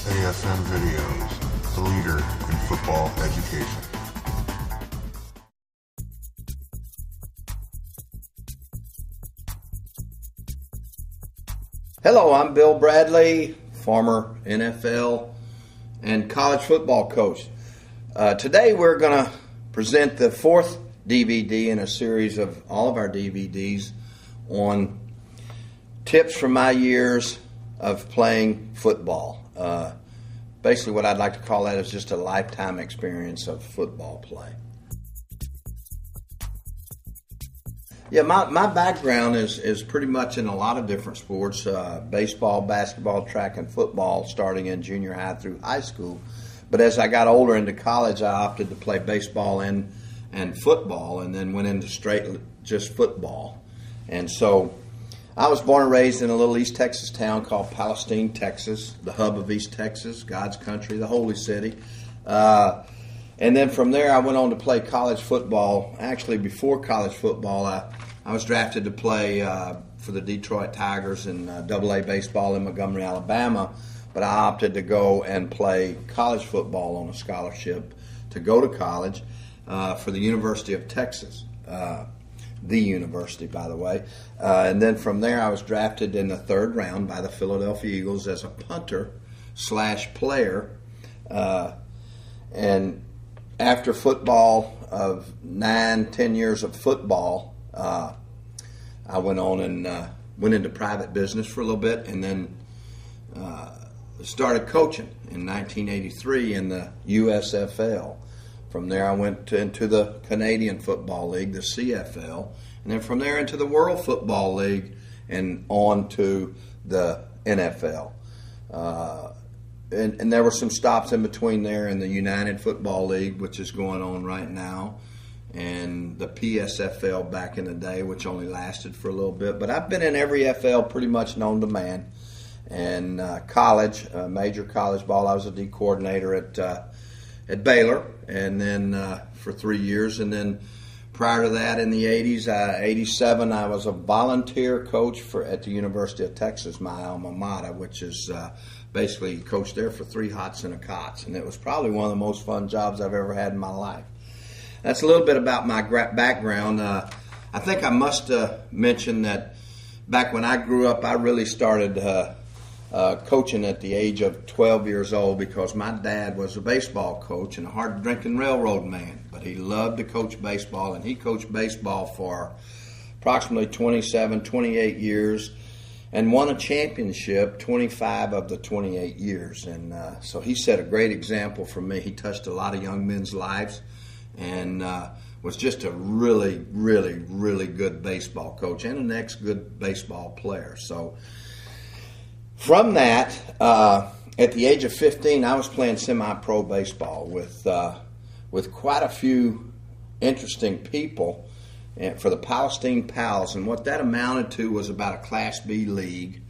AFM Videos, the leader in football education. Hello, I'm Bill Bradley, former NFL and college football coach. Today we're going to present the fourth DVD in a series of all of our DVDs on tips from my years of playing football. Basically what I'd like to call that is just a lifetime experience of football play. Yeah, my background is pretty much in a lot of different sports, baseball, basketball, track, and football, starting in junior high through high school. But as I got older into college, I opted to play baseball and football, and then went into straight just football. And so I was born and raised in a little East Texas town called Palestine, Texas, the hub of East Texas, God's country, the holy city. And then from there, I went on to play college football. Actually, before college football, I was drafted to play for the Detroit Tigers in AA baseball in Montgomery, Alabama. But I opted to go and play college football on a scholarship to go to college for the University of Texas. The university, by the way. And then from there, I was drafted in the third round by the Philadelphia Eagles as a punter/player. And after football of 9-10 years of football, I went on and went into private business for a little bit, and then started coaching in 1983 in the USFL. From there, I went into the Canadian Football League, the CFL, and then from there into the World Football League and on to the NFL. And there were some stops in between there in the United Football League, which is going on right now, and the PSFL back in the day, which only lasted for a little bit. But I've been in every FL pretty much known to man. And college, major college ball, I was a D coordinator at Baylor, and then for 3 years. And then prior to that, in the 80s, 87, I was a volunteer coach at the University of Texas, my alma mater, which is basically coached there for 3 hots and a cots. And it was probably one of the most fun jobs I've ever had in my life. That's a little bit about my background. I think I must mention that back when I grew up, I really started coaching at the age of 12 years old because my dad was a baseball coach and a hard-drinking railroad man. But he loved to coach baseball, and he coached baseball for approximately 27, 28 years and won a championship 25 of the 28 years. And so he set a great example for me. He touched a lot of young men's lives and was just a really, really, really good baseball coach and an ex-good baseball player. So from that, at the age of 15, I was playing semi-pro baseball with quite a few interesting people for the Palestine Pals. And what that amounted to was about a Class B league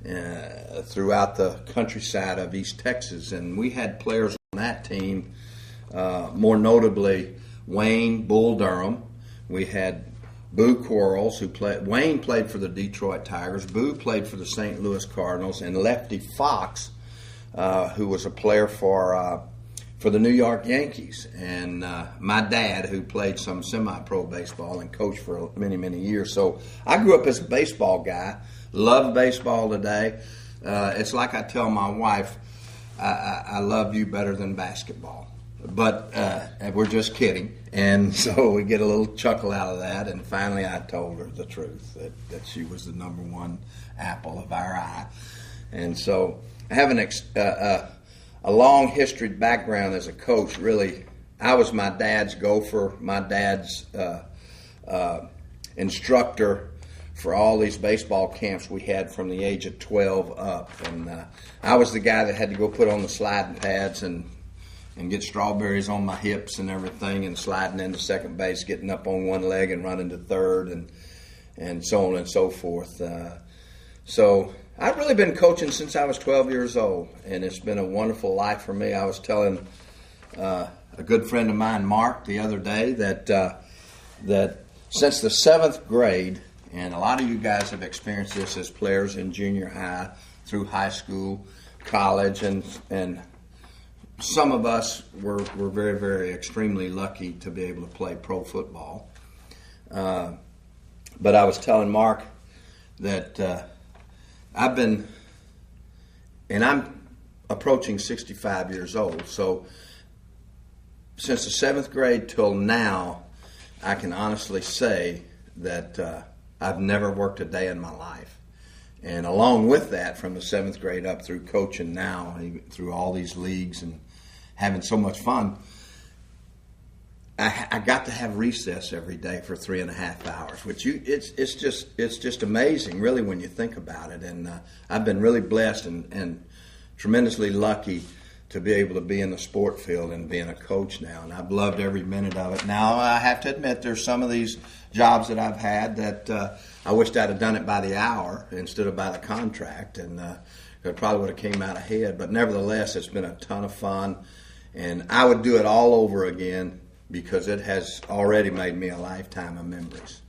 throughout the countryside of East Texas. And we had players on that team, more notably Wayne Bull Durham. We had Boo Quarles, who played. Wayne played for the Detroit Tigers. Boo played for the St. Louis Cardinals, and Lefty Fox, who was a player for the New York Yankees. And my dad, who played some semi-pro baseball and coached for many, many years. So I grew up as a baseball guy. Love baseball today. It's like I tell my wife, I love you better than basketball. But we're just kidding. And so we get a little chuckle out of that. And finally I told her the truth, that she was the number one apple of our eye. And so I have a long history background as a coach. Really, I was my dad's gopher, my dad's instructor for all these baseball camps we had from the age of 12 up. And I was the guy that had to go put on the sliding pads and get strawberries on my hips and everything, and sliding into second base, getting up on one leg and running to third, and so on and so forth. So I've really been coaching since I was 12 years old, and it's been a wonderful life for me. I was telling a good friend of mine, Mark, the other day that since the 7th grade, and a lot of you guys have experienced this as players in junior high through high school, college, and some of us were very, very extremely lucky to be able to play pro football. But I was telling Mark that I'm approaching 65 years old. So since the 7th grade till now, I can honestly say that I've never worked a day in my life. And along with that, from the 7th grade up through coaching now, through all these leagues and having so much fun, I got to have recess every day for 3.5 hours, which it's just amazing, really, when you think about it. And I've been really blessed and tremendously lucky to be able to be in the sport field and being a coach now, and I've loved every minute of it. Now, I have to admit, there's some of these jobs that I've had that I wished I'd have done it by the hour instead of by the contract, and it probably would have came out ahead. But nevertheless, it's been a ton of fun, and I would do it all over again because it has already made me a lifetime of memories.